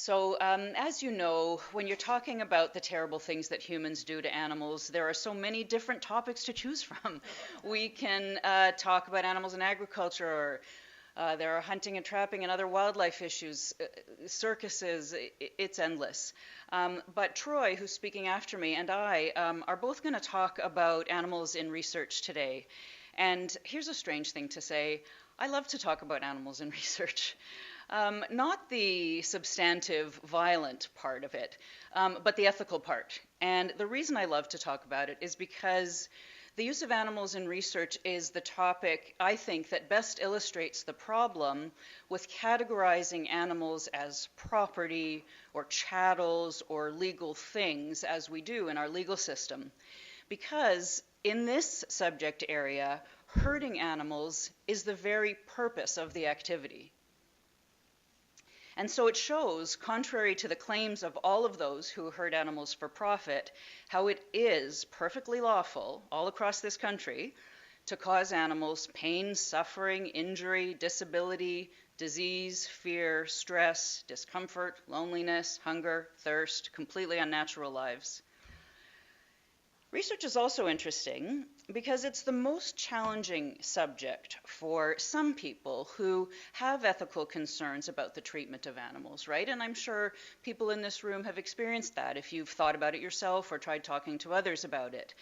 As you know, when you're talking about the terrible things that humans do to animals, there are so many different topics to choose from. We can talk about animals in agriculture, or there are hunting and trapping and other wildlife issues, circuses, it's endless. But Troy, who's speaking after me, and I are both going to talk about animals in research today. And here's a strange thing to say. I love to talk about animals in research. Not the substantive, violent part of it, but the ethical part. And the reason I love to talk about it is because the use of animals in research is the topic, I think, that best illustrates the problem with categorizing animals as property or chattels or legal things, as we do in our legal system. Because in this subject area, hurting animals is the very purpose of the activity. And so it shows, contrary to the claims of all of those who hurt animals for profit, how it is perfectly lawful all across this country to cause animals pain, suffering, injury, disability, disease, fear, stress, discomfort, loneliness, hunger, thirst, completely unnatural lives. Research is also interesting because it's the most challenging subject for some people who have ethical concerns about the treatment of animals, right? And I'm sure people in this room have experienced that if you've thought about it yourself or tried talking to others about it.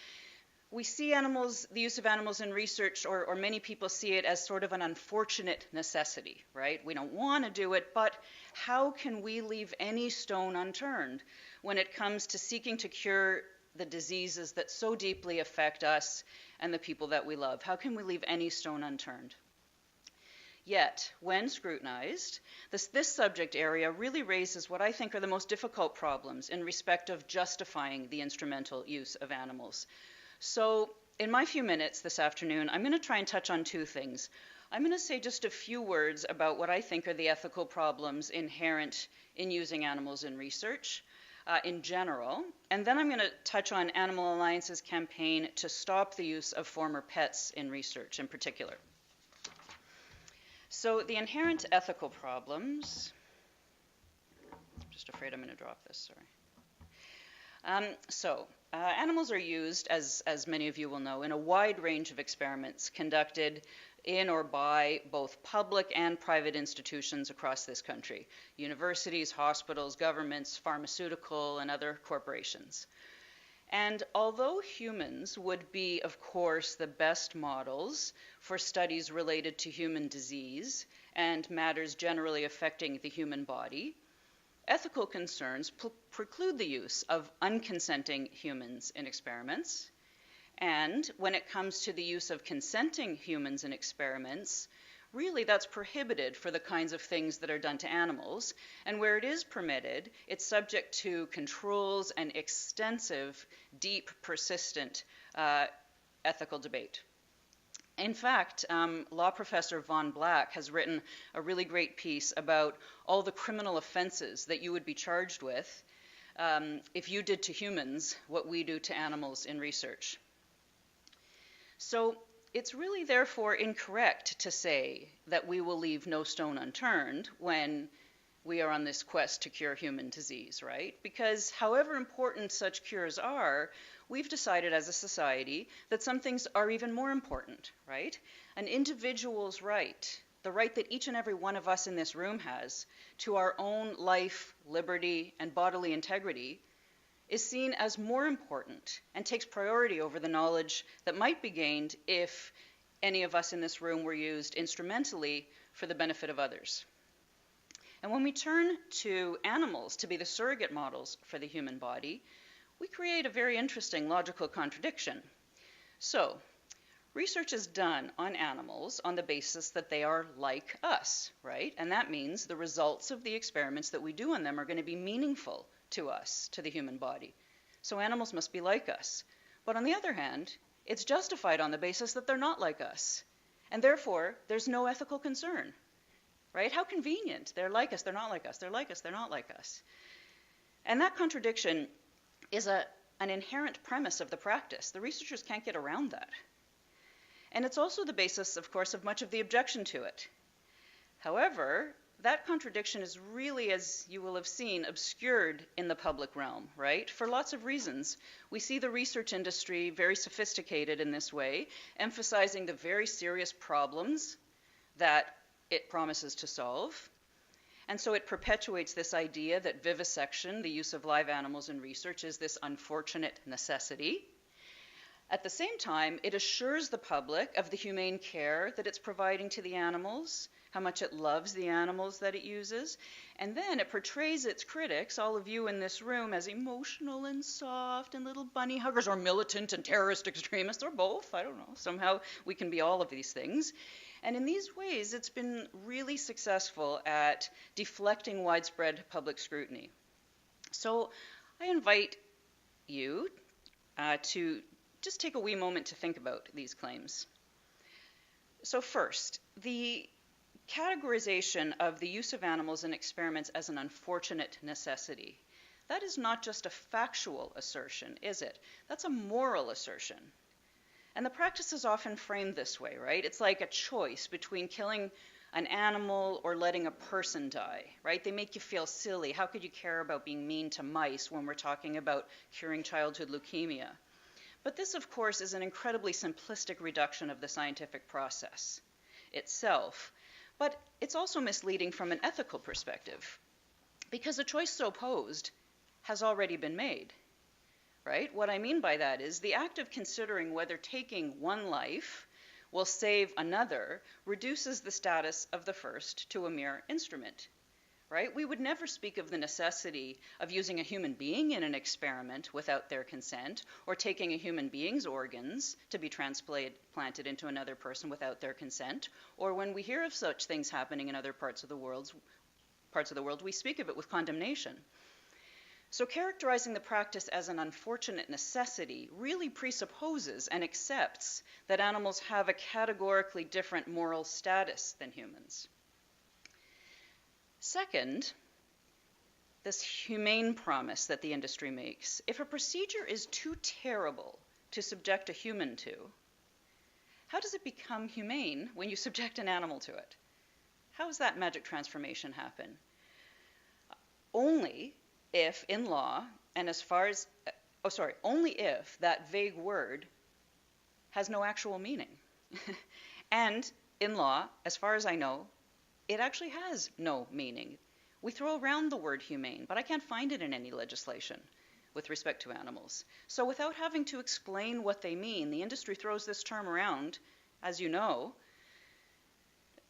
We see animals, the use of animals in research, or many people see it as sort of an unfortunate necessity, right? We don't want to do it, but how can we leave any stone unturned when it comes to seeking to cure the diseases that so deeply affect us and the people that we love? How can we leave any stone unturned? Yet, when scrutinized, this subject area really raises what I think are the most difficult problems in respect of justifying the instrumental use of animals. So, in my few minutes this afternoon, I'm going to try and touch on two things. I'm going to say just a few words about what I think are the ethical problems inherent in using animals in research, in general, and then I'm going to touch on Animal Alliance's campaign to stop the use of former pets in research in particular. So the inherent ethical problems, I'm just afraid I'm going to drop this, sorry. Animals are used, as many of you will know, in a wide range of experiments conducted in or by both public and private institutions across this country, universities, hospitals, governments, pharmaceutical, and other corporations. And although humans would be, of course, the best models for studies related to human disease and matters generally affecting the human body, ethical concerns preclude the use of unconsenting humans in experiments. And when it comes to the use of consenting humans in experiments, really that's prohibited for the kinds of things that are done to animals. And where it is permitted, it's subject to controls and extensive, deep, persistent ethical debate. In fact, law professor Von Black has written a really great piece about all the criminal offenses that you would be charged with if you did to humans what we do to animals in research. So it's really therefore incorrect to say that we will leave no stone unturned when we are on this quest to cure human disease, right? Because however important such cures are, we've decided as a society that some things are even more important, right? An individual's right, the right that each and every one of us in this room has to our own life, liberty, and bodily integrity is seen as more important and takes priority over the knowledge that might be gained if any of us in this room were used instrumentally for the benefit of others. And when we turn to animals to be the surrogate models for the human body, we create a very interesting logical contradiction. So, research is done on animals on the basis that they are like us, right? And that means the results of the experiments that we do on them are going to be meaningful to us, to the human body. So animals must be like us. But on the other hand, it's justified on the basis that they're not like us. And therefore, there's no ethical concern, right? How convenient. They're like us, they're not like us. They're like us, they're not like us. And that contradiction is an inherent premise of the practice. The researchers can't get around that. And it's also the basis, of course, of much of the objection to it. However, that contradiction is really, as you will have seen, obscured in the public realm, right? For lots of reasons. We see the research industry very sophisticated in this way, emphasizing the very serious problems that it promises to solve. And so it perpetuates this idea that vivisection, the use of live animals in research, is this unfortunate necessity. At the same time, it assures the public of the humane care that it's providing to the animals, how much it loves the animals that it uses, and then it portrays its critics, all of you in this room, as emotional and soft and little bunny huggers, or militant and terrorist extremists, or both, I don't know. Somehow we can be all of these things. And in these ways, it's been really successful at deflecting widespread public scrutiny. So I invite you to just take a wee moment to think about these claims. So first, the categorization of the use of animals in experiments as an unfortunate necessity. That is not just a factual assertion, is it? That's a moral assertion. And the practice is often framed this way, right? It's like a choice between killing an animal or letting a person die, right? They make you feel silly. How could you care about being mean to mice when we're talking about curing childhood leukemia? But this, of course, is an incredibly simplistic reduction of the scientific process itself. But it's also misleading from an ethical perspective, because a choice so posed has already been made, right? What I mean by that is the act of considering whether taking one life will save another reduces the status of the first to a mere instrument, right? We would never speak of the necessity of using a human being in an experiment without their consent, or taking a human being's organs to be transplanted into another person without their consent, or when we hear of such things happening in other parts of the world, we speak of it with condemnation. So characterizing the practice as an unfortunate necessity really presupposes and accepts that animals have a categorically different moral status than humans. Second, this humane promise that the industry makes. If a procedure is too terrible to subject a human to, how does it become humane when you subject an animal to it? How does that magic transformation happen? Only if in law, and as far as, only if that vague word has no actual meaning. And in law, as far as I know, it actually has no meaning. We throw around the word humane, but I can't find it in any legislation with respect to animals. So without having to explain what they mean, the industry throws this term around, as you know,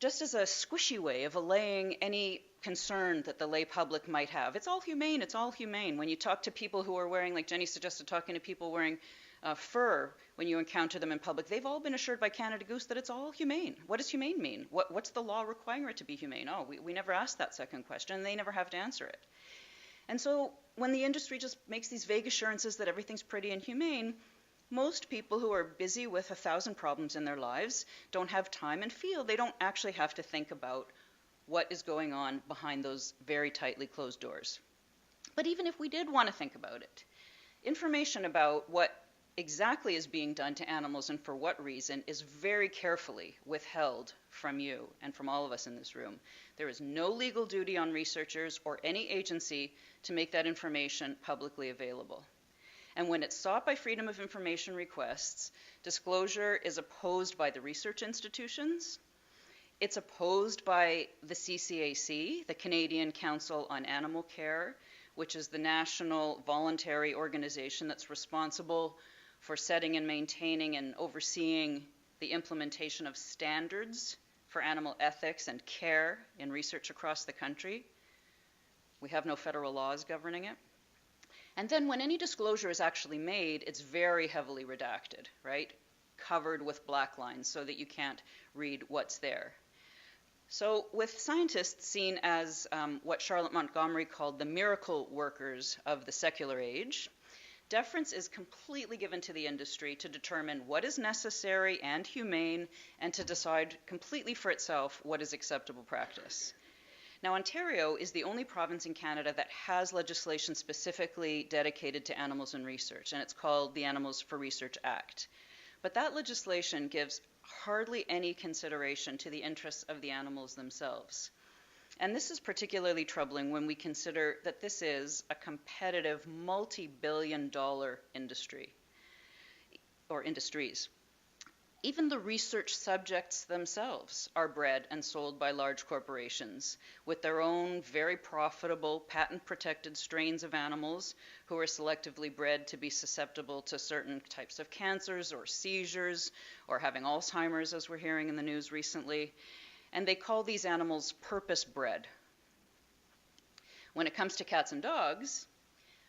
just as a squishy way of allaying any concern that the lay public might have. It's all humane, it's all humane. When you talk to people who are wearing, like Jenny suggested, talking to people wearing fur when you encounter them in public, they've all been assured by Canada Goose that it's all humane. What does humane mean? What's the law requiring it to be humane? Oh, we never asked that second question, and they never have to answer it. And so when the industry just makes these vague assurances that everything's pretty and humane, most people who are busy with 1,000 problems in their lives don't have time and feel they don't actually have to think about what is going on behind those very tightly closed doors. But even if we did want to think about it, information about what exactly is being done to animals and for what reason is very carefully withheld from you and from all of us in this room. There is no legal duty on researchers or any agency to make that information publicly available. And when it's sought by freedom of information requests, disclosure is opposed by the research institutions. It's opposed by the CCAC, the Canadian Council on Animal Care, which is the national voluntary organization that's responsible for setting and maintaining and overseeing the implementation of standards for animal ethics and care in research across the country. We have no federal laws governing it. And then when any disclosure is actually made, it's very heavily redacted, right? Covered with black lines so that you can't read what's there. So with scientists seen as what Charlotte Montgomery called the miracle workers of the secular age, deference is completely given to the industry to determine what is necessary and humane and to decide completely for itself what is acceptable practice. Now, Ontario is the only province in Canada that has legislation specifically dedicated to animals in research, and it's called the Animals for Research Act. But that legislation gives hardly any consideration to the interests of the animals themselves. And this is particularly troubling when we consider that this is a competitive multi-billion-dollar industry or industries. Even the research subjects themselves are bred and sold by large corporations with their own very profitable patent-protected strains of animals who are selectively bred to be susceptible to certain types of cancers or seizures or having Alzheimer's, as we're hearing in the news recently. And they call these animals purpose-bred. When it comes to cats and dogs,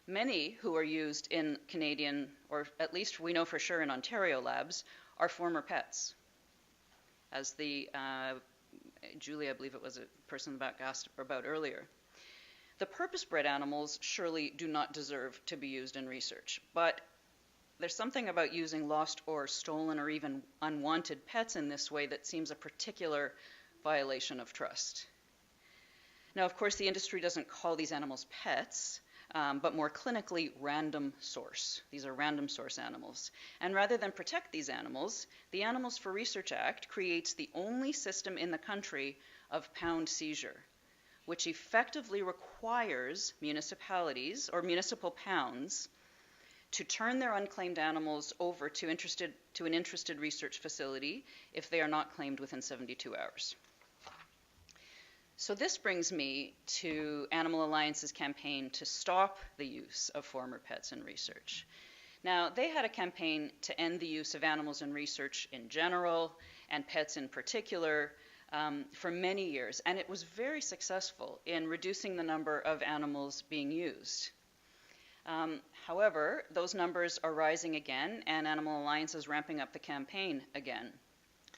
many who are used in Canadian, or at least we know for sure in Ontario labs, are former pets. As the Julie, I believe it was a person in the back asked about earlier. The purpose-bred animals surely do not deserve to be used in research, but there's something about using lost or stolen or even unwanted pets in this way that seems a particular violation of trust. Now, of course, the industry doesn't call these animals pets, but more clinically random source. These are random source animals. And rather than protect these animals, the Animals for Research Act creates the only system in the country of pound seizure, which effectively requires municipalities or municipal pounds to turn their unclaimed animals over to an interested research facility if they are not claimed within 72 hours. So this brings me to Animal Alliance's campaign to stop the use of former pets in research. Now, they had a campaign to end the use of animals in research in general and pets in particular for many years, and it was very successful in reducing the number of animals being used. However, those numbers are rising again, and Animal Alliance is ramping up the campaign again.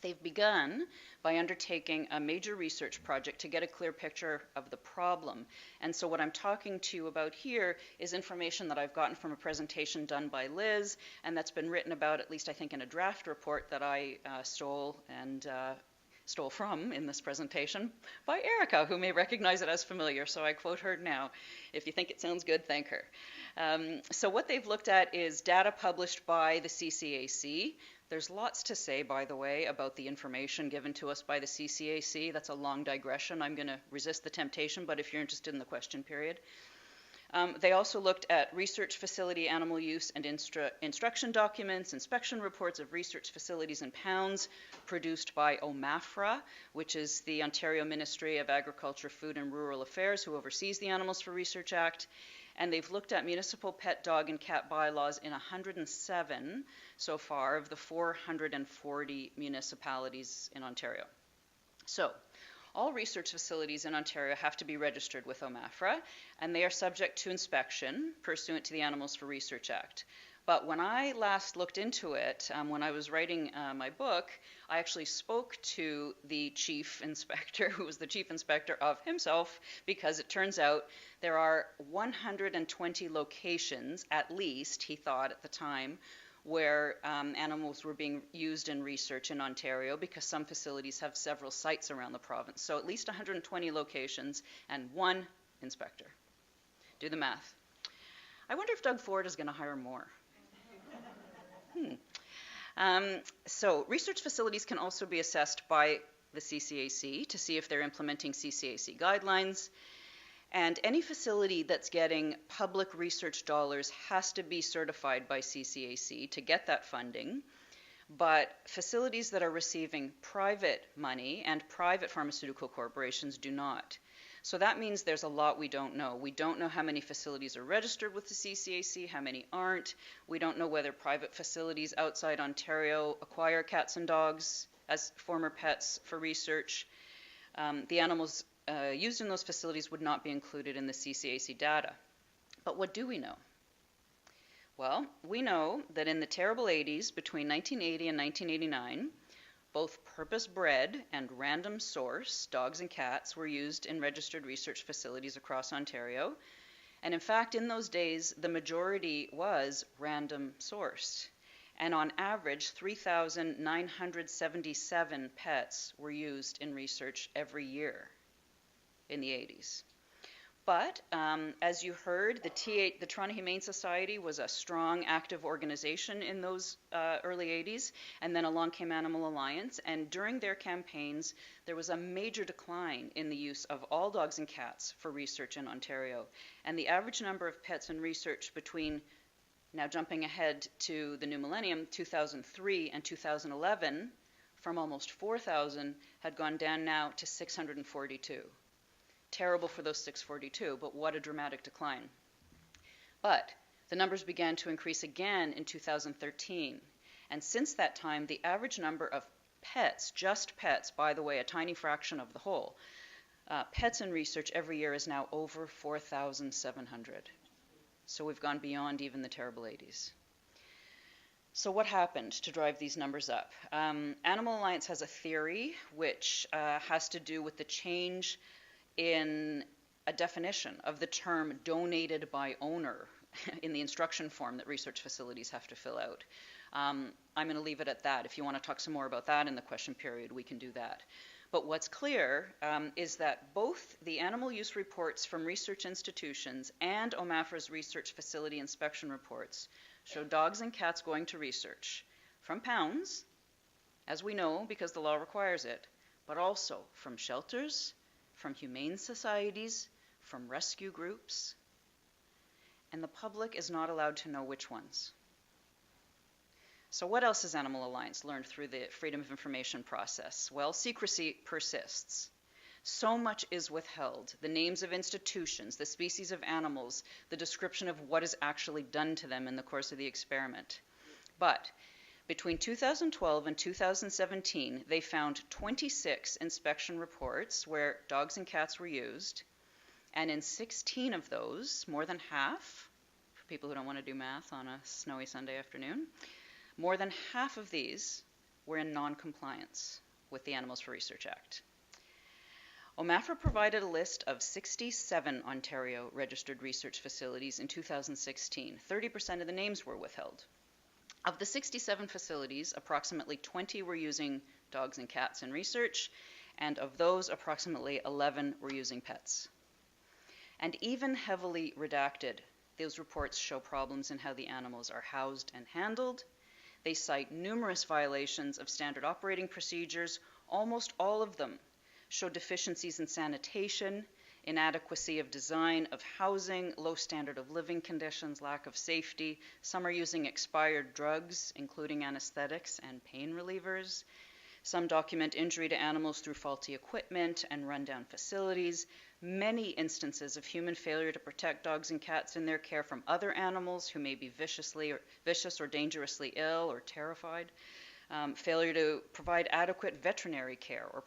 They've begun by undertaking a major research project to get a clear picture of the problem. And so what I'm talking to you about here is information that I've gotten from a presentation done by Liz, and that's been written about, at least I think, in a draft report that I stole from in this presentation by Erica, who may recognize it as familiar, so I quote her now. If you think it sounds good, thank her. So what they've looked at is data published by the CCAC. There's lots to say, by the way, about the information given to us by the CCAC. That's a long digression. I'm going to resist the temptation, but if you're interested in the question period. They also looked at research facility animal use and instruction documents, inspection reports of research facilities in pounds produced by OMAFRA, which is the Ontario Ministry of Agriculture, Food and Rural Affairs, who oversees the Animals for Research Act. And they've looked at municipal pet, dog, and cat bylaws in 107 so far of the 440 municipalities in Ontario. So, all research facilities in Ontario have to be registered with OMAFRA, and they are subject to inspection pursuant to the Animals for Research Act. But when I last looked into it, when I was writing my book, I actually spoke to the chief inspector, who was the chief inspector of himself, because it turns out there are 120 locations, at least, he thought at the time, where animals were being used in research in Ontario, because some facilities have several sites around the province. So at least 120 locations and one inspector. Do the math. I wonder if Doug Ford is going to hire more. So research facilities can also be assessed by the CCAC to see if they're implementing CCAC guidelines. And any facility that's getting public research dollars has to be certified by CCAC to get that funding. But facilities that are receiving private money and private pharmaceutical corporations do not. So that means there's a lot we don't know. We don't know how many facilities are registered with the CCAC, how many aren't. We don't know whether private facilities outside Ontario acquire cats and dogs as former pets for research. The animals used in those facilities would not be included in the CCAC data. But what do we know? Well, we know that in the terrible 80s, between 1980 and 1989, both purpose-bred and random source dogs and cats were used in registered research facilities across Ontario. And in fact, in those days, the majority was random sourced. And on average, 3,977 pets were used in research every year in the 80s. But as you heard, the Toronto Humane Society was a strong, active organization in those early 80s, and then along came Animal Alliance, and during their campaigns, there was a major decline in the use of all dogs and cats for research in Ontario. And the average number of pets in research between, now jumping ahead to the new millennium, 2003 and 2011, from almost 4,000 had gone down now to 642. Terrible for those 642, but what a dramatic decline. But the numbers began to increase again in 2013. And since that time, the average number of pets, just pets, by the way, a tiny fraction of the whole, pets in research every year is now over 4,700. So we've gone beyond even the terrible 80s. So what happened to drive these numbers up? Animal Alliance has a theory which has to do with the change in a definition of the term donated by owner in the instruction form that research facilities have to fill out. I'm going to leave it at that. If you want to talk some more about that in the question period, we can do that. But what's clear is that both the animal use reports from research institutions and OMAFRA's research facility inspection reports show dogs and cats going to research from pounds, as we know because the law requires it, but also from shelters, from humane societies, from rescue groups, and the public is not allowed to know which ones. So what else has Animal Alliance learned through the Freedom of Information process? Well, secrecy persists. So much is withheld. The names of institutions, the species of animals, the description of what is actually done to them in the course of the experiment. But between 2012 and 2017, they found 26 inspection reports where dogs and cats were used, and in 16 of those, more than half, for people who don't want to do math on a snowy Sunday afternoon, more than half of these were in non-compliance with the Animals for Research Act. OMAFRA provided a list of 67 Ontario registered research facilities in 2016. 30% of the names were withheld. Of the 67 facilities, approximately 20 were using dogs and cats in research, and of those, approximately 11 were using pets. And even heavily redacted, those reports show problems in how the animals are housed and handled. They cite numerous violations of standard operating procedures. Almost all of them show deficiencies in sanitation, inadequacy of design of housing, low standard of living conditions, lack of safety. Some are using expired drugs, including anesthetics and pain relievers. Some document injury to animals through faulty equipment and rundown facilities. Many instances of human failure to protect dogs and cats in their care from other animals who may be vicious or dangerously ill or terrified. Failure to provide adequate veterinary care or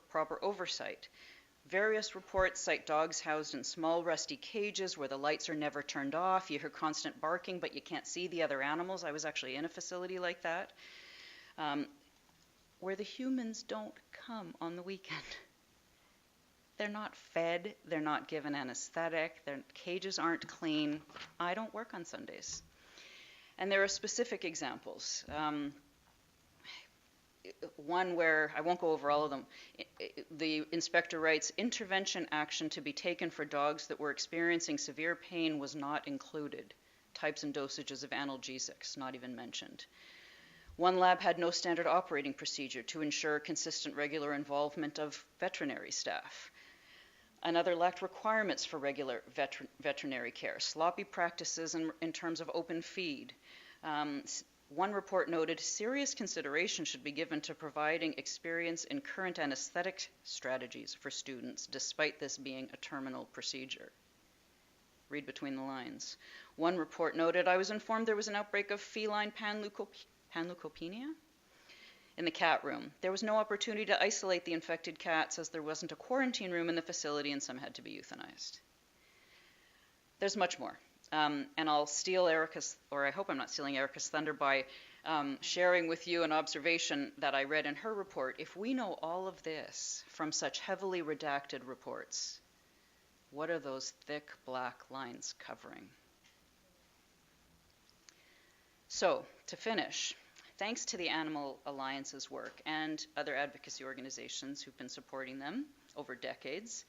proper oversight. Various reports cite dogs housed in small rusty cages where the lights are never turned off. You hear constant barking, but you can't see the other animals. I was actually in a facility like that, where the humans don't come on the weekend. They're not fed, they're not given anesthetic, their cages aren't clean. I don't work on Sundays. And there are specific examples. One where, I won't go over all of them, the inspector writes, intervention action to be taken for dogs that were experiencing severe pain was not included. Types and dosages of analgesics, not even mentioned. One lab had no standard operating procedure to ensure consistent regular involvement of veterinary staff. Another lacked requirements for regular veterinary care, sloppy practices in terms of open feed. One report noted serious consideration should be given to providing experience in current anesthetic strategies for students, despite this being a terminal procedure. Read between the lines. One report noted, I was informed there was an outbreak of feline panleukopenia in the cat room. There was no opportunity to isolate the infected cats as there wasn't a quarantine room in the facility and some had to be euthanized. There's much more. And I'll steal Erica's, or I hope I'm not stealing Erica's thunder by sharing with you an observation that I read in her report. If we know all of this from such heavily redacted reports, what are those thick black lines covering? So, to finish, thanks to the Animal Alliance's work and other advocacy organizations who've been supporting them over decades,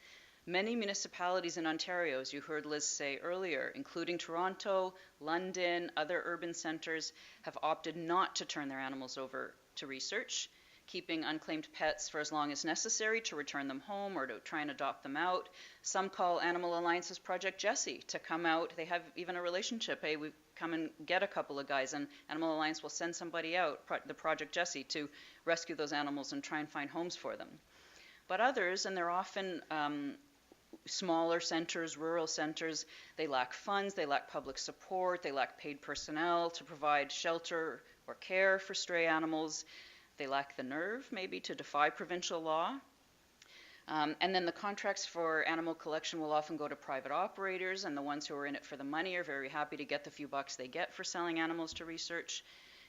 Many municipalities in Ontario, as you heard Liz say earlier, including Toronto, London, other urban centres, have opted not to turn their animals over to research, keeping unclaimed pets for as long as necessary to return them home or to try and adopt them out. Some call Animal Alliance's Project Jessie to come out. They have even a relationship. Hey, we come and get a couple of guys, and Animal Alliance will send somebody out, the Project Jessie, to rescue those animals and try and find homes for them. But others, and they're often smaller centers, rural centers, they lack funds, they lack public support, they lack paid personnel to provide shelter or care for stray animals. They lack the nerve, maybe, to defy provincial law. And then the contracts for animal collection will often go to private operators, and the ones who are in it for the money are very happy to get the few bucks they get for selling animals to research.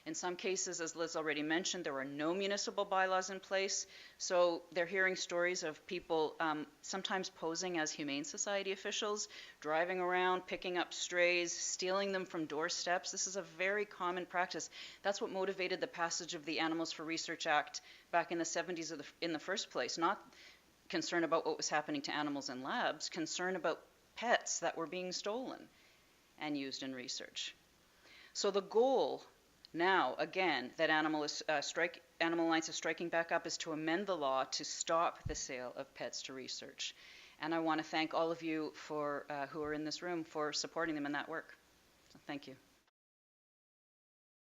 In some cases, as Liz already mentioned, there are no municipal bylaws in place, so they're hearing stories of people sometimes posing as Humane Society officials, driving around, picking up strays, stealing them from doorsteps. This is a very common practice. That's what motivated the passage of the Animals for Research Act back in the 70s in the first place, not concern about what was happening to animals in labs, concern about pets that were being stolen and used in research. So the goal now, again, that Animal Alliance is striking back up is to amend the law to stop the sale of pets to research. And I want to thank all of you who are in this room for supporting them in that work. So thank you.